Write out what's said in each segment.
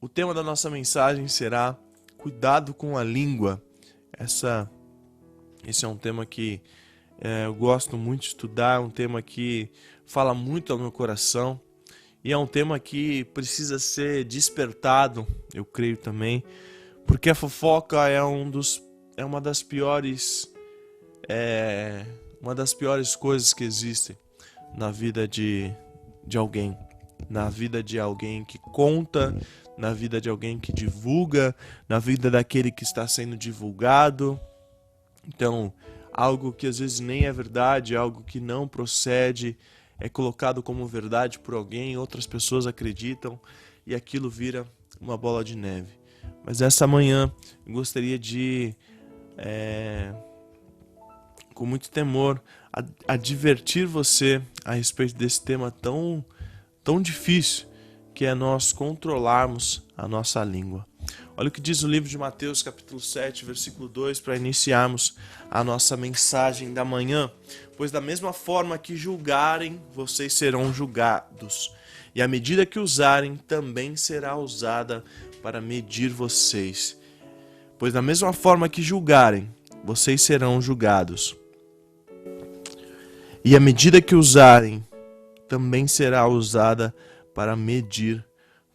O tema da nossa mensagem será cuidado com a língua. Esse é um tema que eu gosto muito de estudar, é um tema que fala muito ao meu coração e é um tema que precisa ser despertado, eu creio também, porque a fofoca é uma das piores coisas que existem na vida de alguém, na vida de alguém que conta, na vida de alguém que divulga, na vida daquele que está sendo divulgado. Então, algo que às vezes nem é verdade, algo que não procede, é colocado como verdade por alguém, outras pessoas acreditam e aquilo vira uma bola de neve. Mas essa manhã eu gostaria de, com muito temor, advertir você a respeito desse tema tão difícil, que é nós controlarmos a nossa língua. Olha o que diz o livro de Mateus, capítulo 7, versículo 2, para iniciarmos a nossa mensagem da manhã. Pois da mesma forma que julgarem, vocês serão julgados, e a medida que usarem também será usada para medir vocês. Pois da mesma forma que julgarem, vocês serão julgados, e a medida que usarem também será usada para medir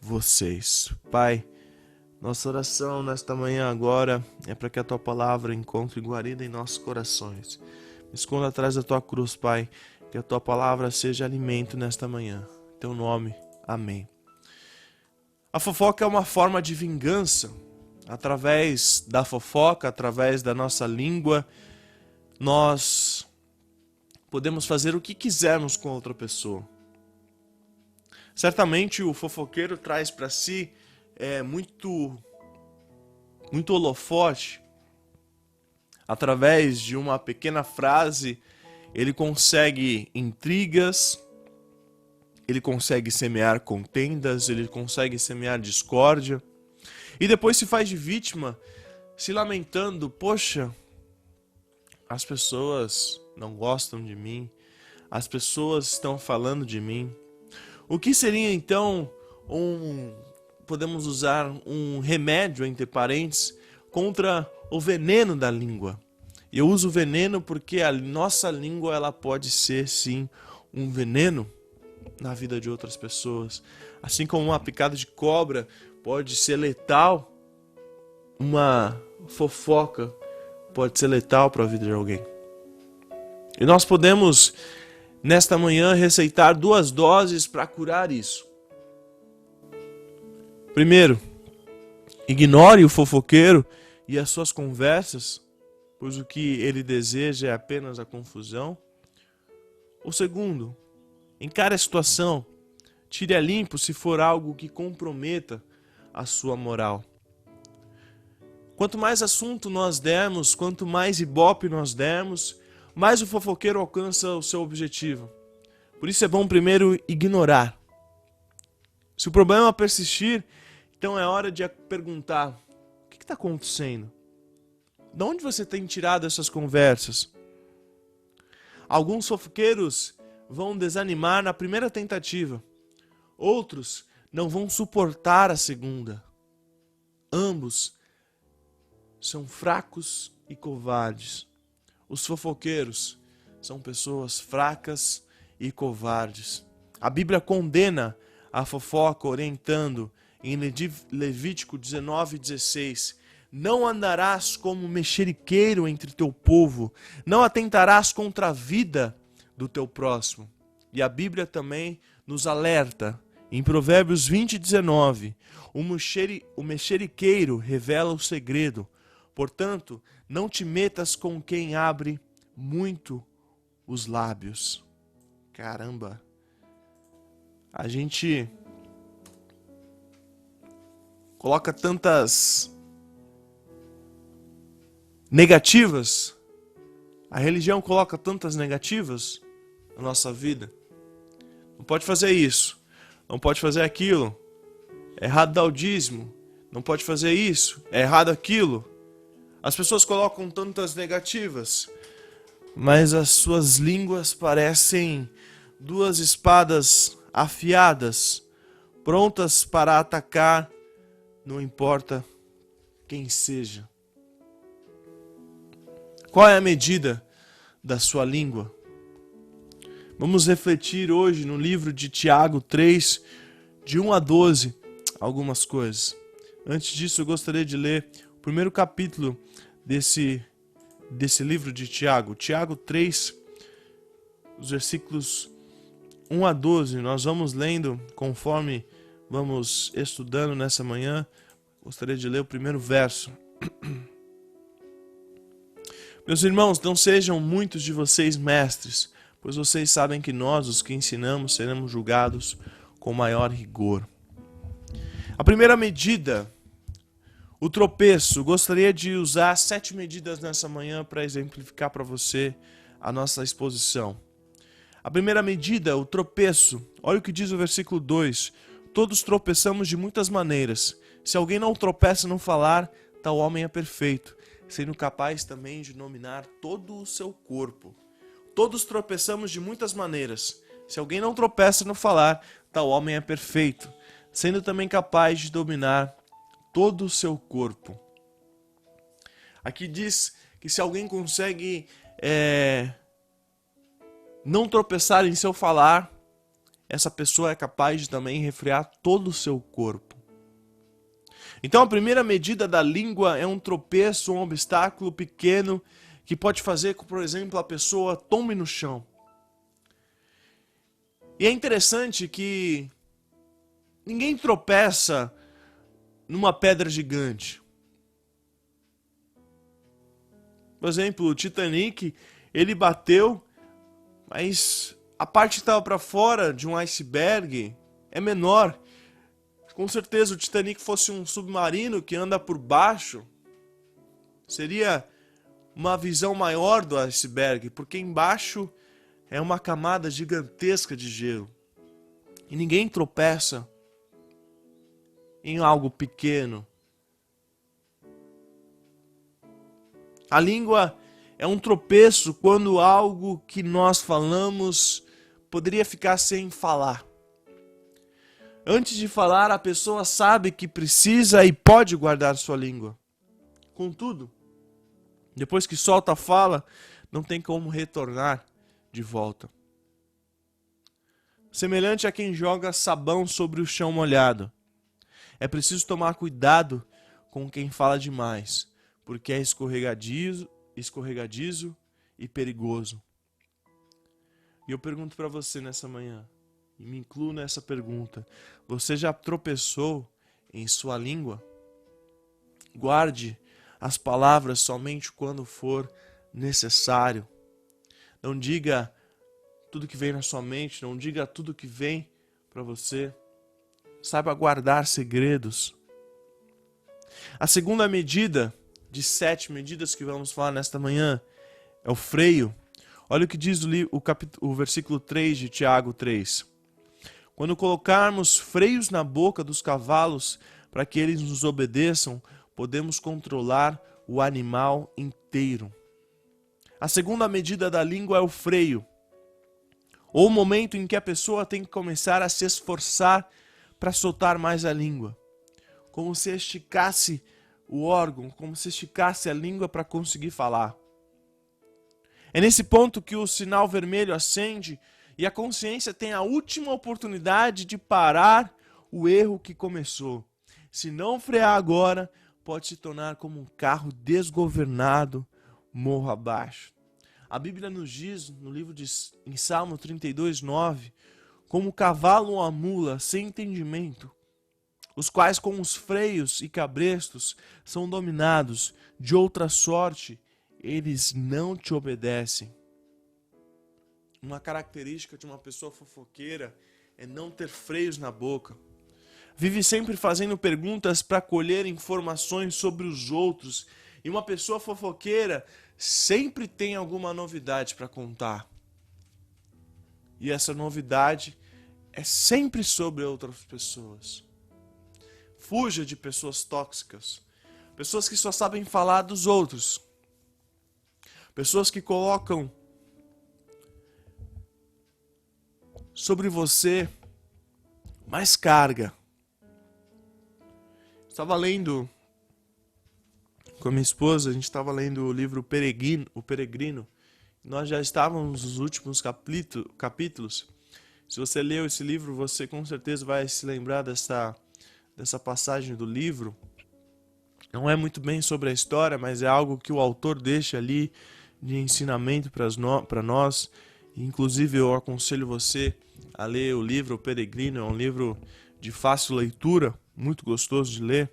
vocês. Pai, nossa oração nesta manhã agora é para que a Tua palavra encontre guarida em nossos corações. Me esconda atrás da Tua cruz, Pai, que a Tua palavra seja alimento nesta manhã. Em Teu nome, amém. A fofoca é uma forma de vingança. Através da fofoca, através da nossa língua, nós podemos fazer o que quisermos com outra pessoa. Certamente o fofoqueiro traz para si muito holofote. Através de uma pequena frase, ele consegue intrigas, ele consegue semear contendas, ele consegue semear discórdia. E depois se faz de vítima, se lamentando: poxa, as pessoas não gostam de mim, as pessoas estão falando de mim. O que seria então podemos usar um remédio, entre parênteses, contra o veneno da língua? Eu uso veneno porque a nossa língua ela pode ser sim um veneno na vida de outras pessoas. Assim como uma picada de cobra pode ser letal, uma fofoca pode ser letal para a vida de alguém. E nós podemos, nesta manhã, receitar 2 doses para curar isso. Primeiro, ignore o fofoqueiro e as suas conversas, pois o que ele deseja é apenas a confusão. O segundo, encare a situação, tire a limpo se for algo que comprometa a sua moral. Quanto mais assunto nós dermos, quanto mais ibope nós dermos, mais o fofoqueiro alcança o seu objetivo. Por isso é bom primeiro ignorar. Se o problema persistir, então é hora de perguntar: o que está acontecendo? De onde você tem tirado essas conversas? Alguns fofoqueiros vão desanimar na primeira tentativa. Outros não vão suportar a segunda. Ambos são fracos e covardes. Os fofoqueiros são pessoas fracas e covardes. A Bíblia condena a fofoca, orientando em Levítico 19:16: não andarás como mexeriqueiro entre teu povo, não atentarás contra a vida do teu próximo. E a Bíblia também nos alerta em Provérbios 20:19: o mexeriqueiro revela o segredo, portanto, não te metas com quem abre muito os lábios. Caramba! A gente coloca tantas negativas, a religião coloca tantas negativas na nossa vida. Não pode fazer isso, não pode fazer aquilo, é errado dar o dízimo, não pode fazer isso, é errado aquilo. As pessoas colocam tantas negativas, mas as suas línguas parecem 2 espadas afiadas, prontas para atacar não importa quem seja. Qual é a medida da sua língua? Vamos refletir hoje no livro de Tiago 3, de 1 a 12, algumas coisas. Antes disso, eu gostaria de ler o primeiro capítulo desse livro de Tiago. Tiago 3, os versículos 1 a 12. Nós vamos lendo conforme vamos estudando nessa manhã. Gostaria de ler o primeiro verso. Meus irmãos, não sejam muitos de vocês mestres, pois vocês sabem que nós, os que ensinamos, seremos julgados com maior rigor. A primeira medida, o tropeço. Gostaria de usar 7 medidas nessa manhã para exemplificar para você a nossa exposição. A primeira medida, o tropeço. Olha o que diz o versículo 2. Todos tropeçamos de muitas maneiras. Se alguém não tropeça no falar, tal homem é perfeito, sendo capaz também de dominar todo o seu corpo. Todos tropeçamos de muitas maneiras. Se alguém não tropeça no falar, tal homem é perfeito, sendo também capaz de dominar todo o seu corpo. Aqui diz que se alguém consegue não tropeçar em seu falar, essa pessoa é capaz de também refrear todo o seu corpo. Então a primeira medida da língua é um tropeço, um obstáculo pequeno que pode fazer com, por exemplo, a pessoa tome no chão. E é interessante que ninguém tropeça numa pedra gigante. Por exemplo, o Titanic, ele bateu, mas a parte que estava para fora de um iceberg é menor. Com certeza, o Titanic fosse um submarino que anda por baixo, seria uma visão maior do iceberg, porque embaixo é uma camada gigantesca de gelo. E ninguém tropeça em algo pequeno. A língua é um tropeço quando algo que nós falamos poderia ficar sem falar. Antes de falar, a pessoa sabe que precisa e pode guardar sua língua. Contudo, depois que solta a fala, não tem como retornar de volta. Semelhante a quem joga sabão sobre o chão molhado. É preciso tomar cuidado com quem fala demais, porque é escorregadizo e perigoso. E eu pergunto para você nessa manhã, e me incluo nessa pergunta: você já tropeçou em sua língua? Guarde as palavras somente quando for necessário. Não diga tudo que vem na sua mente, não diga tudo que vem para você. Saiba guardar segredos. A segunda medida, de 7 medidas que vamos falar nesta manhã, é o freio. Olha o que diz o versículo 3 de Tiago 3. Quando colocarmos freios na boca dos cavalos para que eles nos obedeçam, podemos controlar o animal inteiro. A segunda medida da língua é o freio, ou o momento em que a pessoa tem que começar a se esforçar para soltar mais a língua, como se esticasse o órgão, como se esticasse a língua para conseguir falar. É nesse ponto que o sinal vermelho acende e a consciência tem a última oportunidade de parar o erro que começou. Se não frear agora, pode se tornar como um carro desgovernado, morro abaixo. A Bíblia nos diz, em Salmo 32:9, como o cavalo ou a mula sem entendimento, os quais com os freios e cabrestos são dominados, de outra sorte, eles não te obedecem. Uma característica de uma pessoa fofoqueira é não ter freios na boca. Vive sempre fazendo perguntas para colher informações sobre os outros. E uma pessoa fofoqueira sempre tem alguma novidade para contar. E essa novidade é sempre sobre outras pessoas. Fuja de pessoas tóxicas. Pessoas que só sabem falar dos outros. Pessoas que colocam sobre você mais carga. Estava lendo com a minha esposa, a gente estava lendo o livro O Peregrino. Nós já estávamos nos últimos capítulos. Se você leu esse livro, você com certeza vai se lembrar dessa passagem do livro. Não é muito bem sobre a história, mas é algo que o autor deixa ali de ensinamento para nós. Inclusive, eu aconselho você a ler o livro O Peregrino. É um livro de fácil leitura, muito gostoso de ler.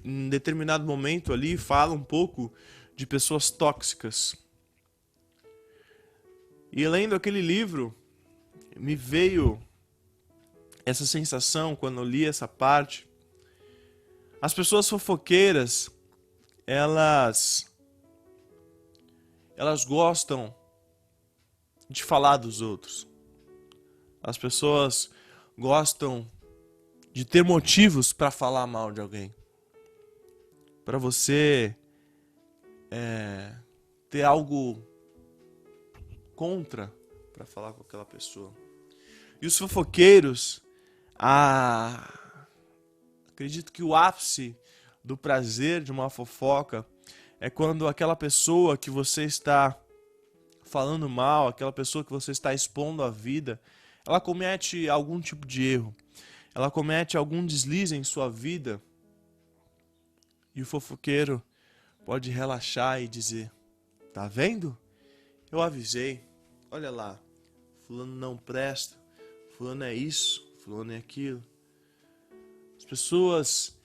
Em determinado momento ali, fala um pouco de pessoas tóxicas. E lendo aquele livro, me veio essa sensação quando eu li essa parte. As pessoas fofoqueiras, elas gostam de falar dos outros. As pessoas gostam de ter motivos para falar mal de alguém. Para você ter algo contra para falar com aquela pessoa. E os fofoqueiros, acredito que o ápice do prazer de uma fofoca é quando aquela pessoa que você está falando mal, aquela pessoa que você está expondo a vida, ela comete algum tipo de erro. Ela comete algum deslize em sua vida. E o fofoqueiro pode relaxar e dizer: tá vendo? Eu avisei. Olha lá, fulano não presta, fulano é isso, fulano é aquilo. As pessoas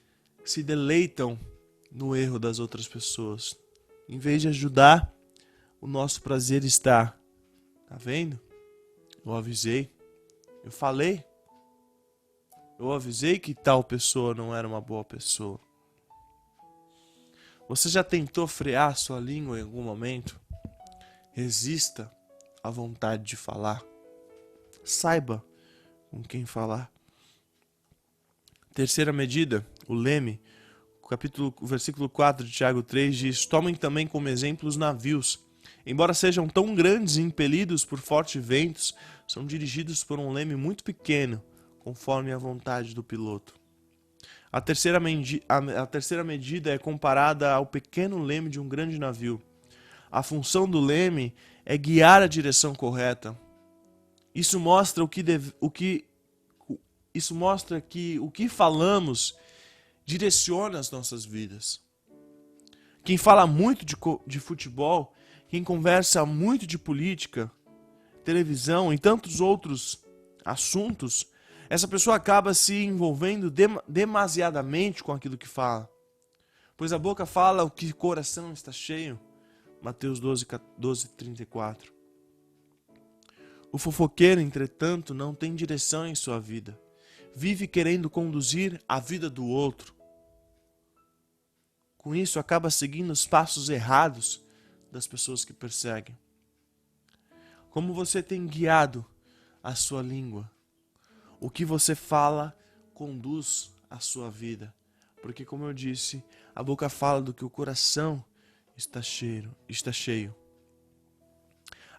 se deleitam no erro das outras pessoas. Em vez de ajudar, o nosso prazer está: tá vendo? Eu avisei, eu falei, eu avisei que tal pessoa não era uma boa pessoa. Você já tentou frear sua língua em algum momento? Resista à vontade de falar. Saiba com quem falar. Terceira medida, o leme, o versículo 4 de Tiago 3 diz: tomem também como exemplo os navios. Embora sejam tão grandes e impelidos por fortes ventos, são dirigidos por um leme muito pequeno, conforme a vontade do piloto. A terceira medida é comparada ao pequeno leme de um grande navio. A função do leme é guiar a direção correta. Isso mostra que o que falamos direciona as nossas vidas. Quem fala muito de futebol, quem conversa muito de política, televisão e tantos outros assuntos, essa pessoa acaba se envolvendo demasiadamente com aquilo que fala. Pois a boca fala o que o coração está cheio. Mateus 12:34. O fofoqueiro, entretanto, não tem direção em sua vida. Vive querendo conduzir a vida do outro. Com isso, acaba seguindo os passos errados das pessoas que perseguem. Como você tem guiado a sua língua? O que você fala conduz a sua vida. Porque, como eu disse, a boca fala do que o coração está cheio.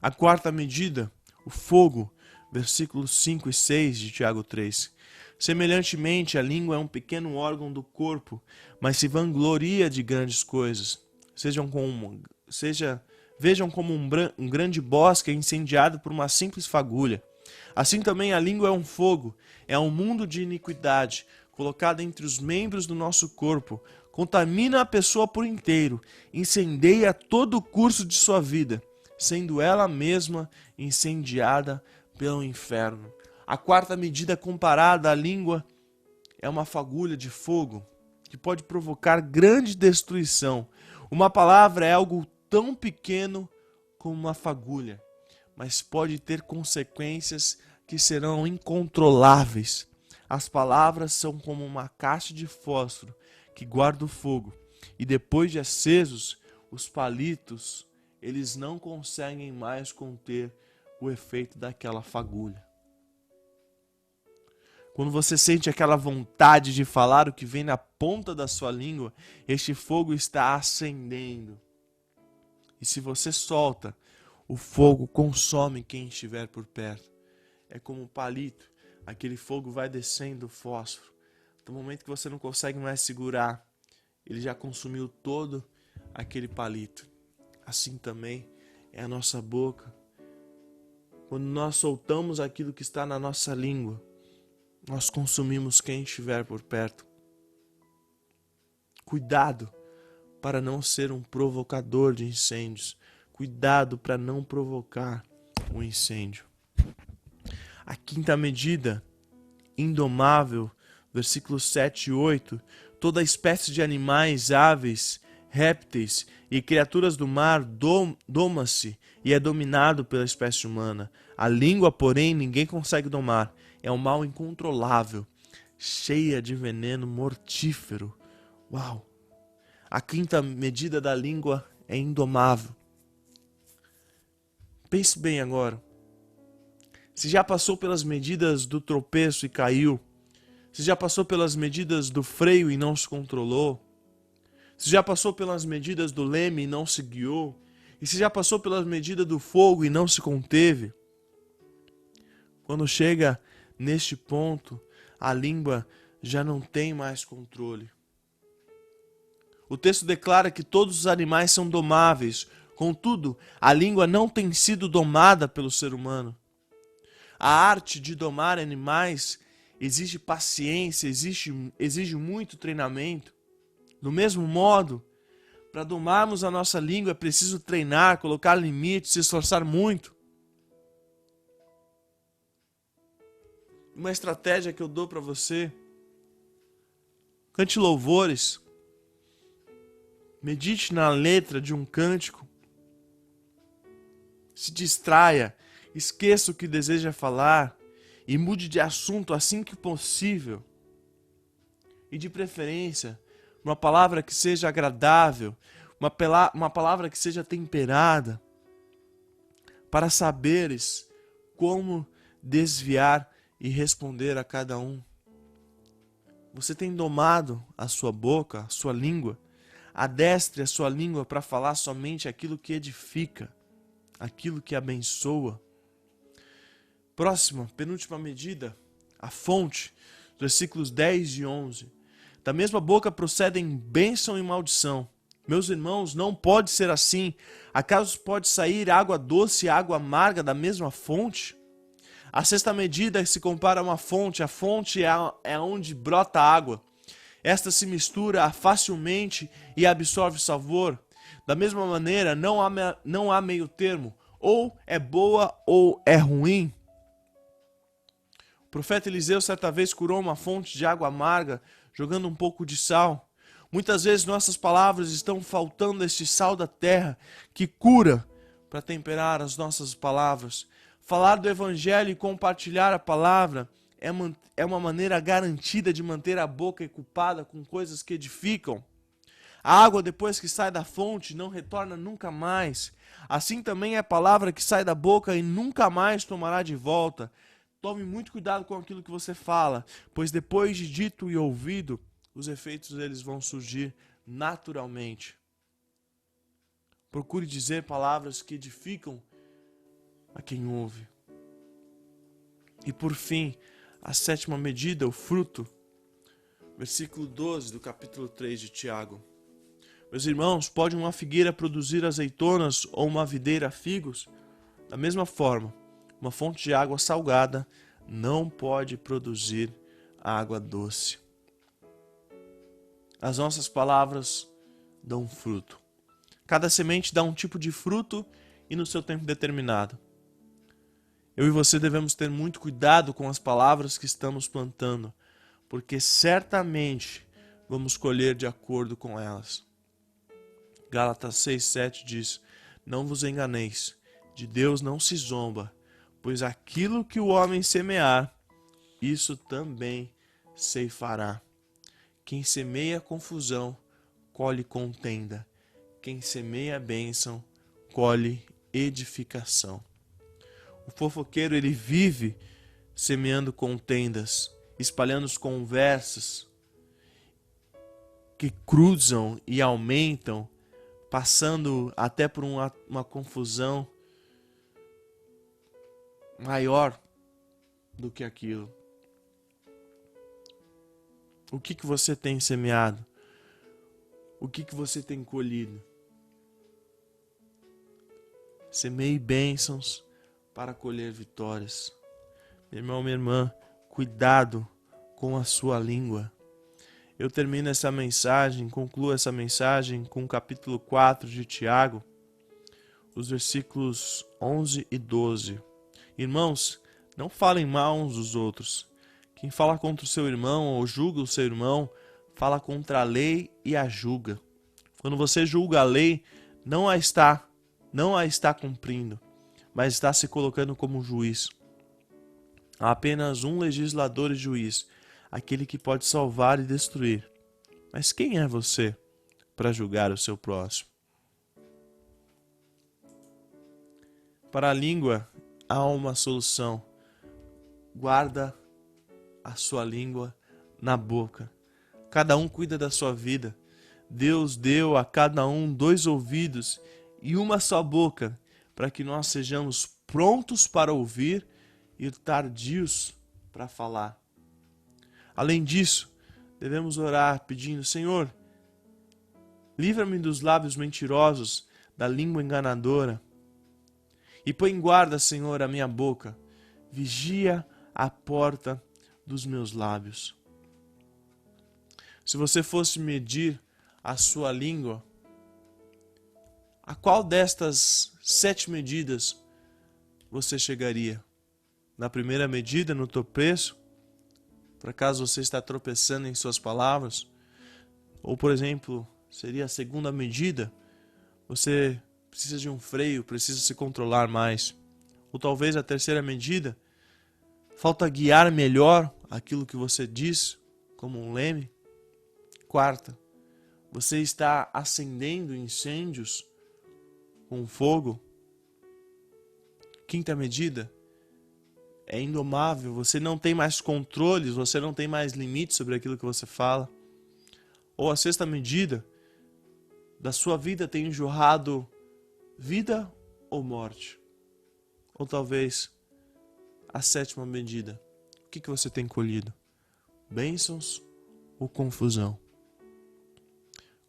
A quarta medida, o fogo, versículos 5 e 6 de Tiago 3. Semelhantemente, a língua é um pequeno órgão do corpo, mas se vangloria de grandes coisas. Vejam como um grande bosque é incendiado por uma simples fagulha. Assim também a língua é um fogo, é um mundo de iniquidade, colocado entre os membros do nosso corpo, contamina a pessoa por inteiro, incendeia todo o curso de sua vida, sendo ela mesma incendiada pelo inferno. A quarta medida comparada à língua é uma fagulha de fogo que pode provocar grande destruição. Uma palavra é algo tão pequeno como uma fagulha, mas pode ter consequências que serão incontroláveis. As palavras são como uma caixa de fósforo que guarda o fogo, e depois de acesos, os palitos, eles não conseguem mais conter o efeito daquela fagulha. Quando você sente aquela vontade de falar o que vem na ponta da sua língua, este fogo está acendendo. E se você solta, o fogo consome quem estiver por perto. É como um palito, aquele fogo vai descendo o fósforo, No momento que você não consegue mais segurar, ele já consumiu todo aquele palito. Assim também é a nossa boca. Quando nós soltamos aquilo que está na nossa língua, nós consumimos quem estiver por perto. Cuidado para não ser um provocador de incêndios. Cuidado para não provocar um incêndio. A quinta medida, indomável, versículos 7 e 8. Toda espécie de animais, aves, répteis e criaturas do mar doma-se e é dominado pela espécie humana. A língua, porém, ninguém consegue domar. É um mal incontrolável, cheia de veneno mortífero. Uau! A quinta medida da língua é indomável. Pense bem agora. Se já passou pelas medidas do tropeço e caiu, se já passou pelas medidas do freio e não se controlou, se já passou pelas medidas do leme e não se guiou, e se já passou pelas medidas do fogo e não se conteve, quando chega neste ponto, a língua já não tem mais controle. O texto declara que todos os animais são domáveis, contudo, a língua não tem sido domada pelo ser humano. A arte de domar animais exige paciência, exige muito treinamento. Do mesmo modo, para domarmos a nossa língua é preciso treinar, colocar limites, se esforçar muito. Uma estratégia que eu dou para você: cante louvores, medite na letra de um cântico, se distraia, esqueça o que deseja falar e mude de assunto assim que possível. E de preferência, uma palavra que seja agradável, uma palavra que seja temperada, para saberes como desviar e responder a cada um. Você tem domado a sua boca, a sua língua? Adestre a sua língua para falar somente aquilo que edifica, aquilo que abençoa. Próxima, penúltima medida, a fonte, versículos 10 e 11. Da mesma boca procedem bênção e maldição. Meus irmãos, não pode ser assim. Acaso pode sair água doce e água amarga da mesma fonte? A sexta medida se compara a uma fonte. A fonte é onde brota a água. Esta se mistura facilmente e absorve sabor. Da mesma maneira, não há meio termo. Ou é boa ou é ruim. O profeta Eliseu certa vez curou uma fonte de água amarga, jogando um pouco de sal. Muitas vezes nossas palavras estão faltando este sal da terra que cura para temperar as nossas palavras. Falar do evangelho e compartilhar a palavra é uma maneira garantida de manter a boca ocupada com coisas que edificam. A água, depois que sai da fonte, não retorna nunca mais. Assim também é a palavra que sai da boca e nunca mais tomará de volta. Tome muito cuidado com aquilo que você fala, pois depois de dito e ouvido, os efeitos deles vão surgir naturalmente. Procure dizer palavras que edificam a quem ouve. E por fim, a sétima medida, o fruto. Versículo 12 do capítulo 3 de Tiago. Meus irmãos, pode uma figueira produzir azeitonas ou uma videira figos? Da mesma forma, uma fonte de água salgada não pode produzir água doce. As nossas palavras dão fruto. Cada semente dá um tipo de fruto e no seu tempo determinado. Eu e você devemos ter muito cuidado com as palavras que estamos plantando, porque certamente vamos colher de acordo com elas. Gálatas 6:7 diz: não vos enganeis, de Deus não se zomba, pois aquilo que o homem semear, isso também ceifará. Quem semeia confusão, colhe contenda. Quem semeia bênção, colhe edificação. O fofoqueiro, ele vive semeando contendas, espalhando conversas que cruzam e aumentam, passando até por uma confusão maior do que aquilo. O que você tem semeado? O que você tem colhido? Semeie bênçãos para colher vitórias. Meu irmão, minha irmã, cuidado com a sua língua. Eu termino essa mensagem, concluo essa mensagem com o capítulo 4 de Tiago, os versículos 11 e 12. Irmãos, não falem mal uns dos outros. Quem fala contra o seu irmão ou julga o seu irmão, fala contra a lei e a julga. Quando você julga a lei, não a está cumprindo, mas está se colocando como juiz. Há apenas um legislador e juiz, aquele que pode salvar e destruir. Mas quem é você para julgar o seu próximo? Para a língua há uma solução. Guarda a sua língua na boca. Cada um cuida da sua vida. Deus deu a cada um 2 ouvidos e uma só boca, para que nós sejamos prontos para ouvir e tardios para falar. Além disso, devemos orar pedindo: Senhor, livra-me dos lábios mentirosos, da língua enganadora. E põe em guarda, Senhor, a minha boca. Vigia a porta dos meus lábios. Se você fosse medir a sua língua, a qual destas 7 medidas você chegaria? Na primeira medida, no tropeço? Por acaso você está tropeçando em suas palavras? Ou, por exemplo, seria a segunda medida? Você precisa de um freio, precisa se controlar mais. Ou talvez a terceira medida? Falta guiar melhor aquilo que você diz, como um leme. Quarta, você está acendendo incêndios com fogo. Quinta medida, é indomável, você não tem mais controles, você não tem mais limites sobre aquilo que você fala. Ou a sexta medida, da sua vida tem jorrado vida ou morte. Ou talvez a sétima medida, o que você tem colhido? Bênçãos ou confusão?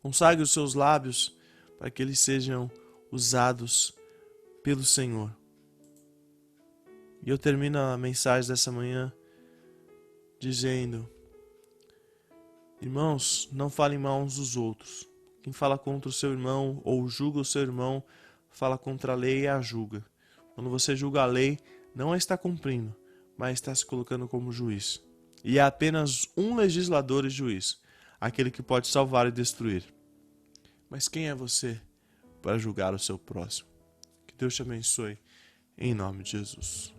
Consagre os seus lábios para que eles sejam usados pelo Senhor. E eu termino a mensagem dessa manhã dizendo: irmãos, não falem mal uns dos outros. Quem fala contra o seu irmão ou julga o seu irmão, fala contra a lei e a julga. Quando você julga a lei, não a está cumprindo, mas está se colocando como juiz. E há apenas um legislador e juiz, aquele que pode salvar e destruir. Mas quem é você para julgar o seu próximo? Que Deus te abençoe, em nome de Jesus.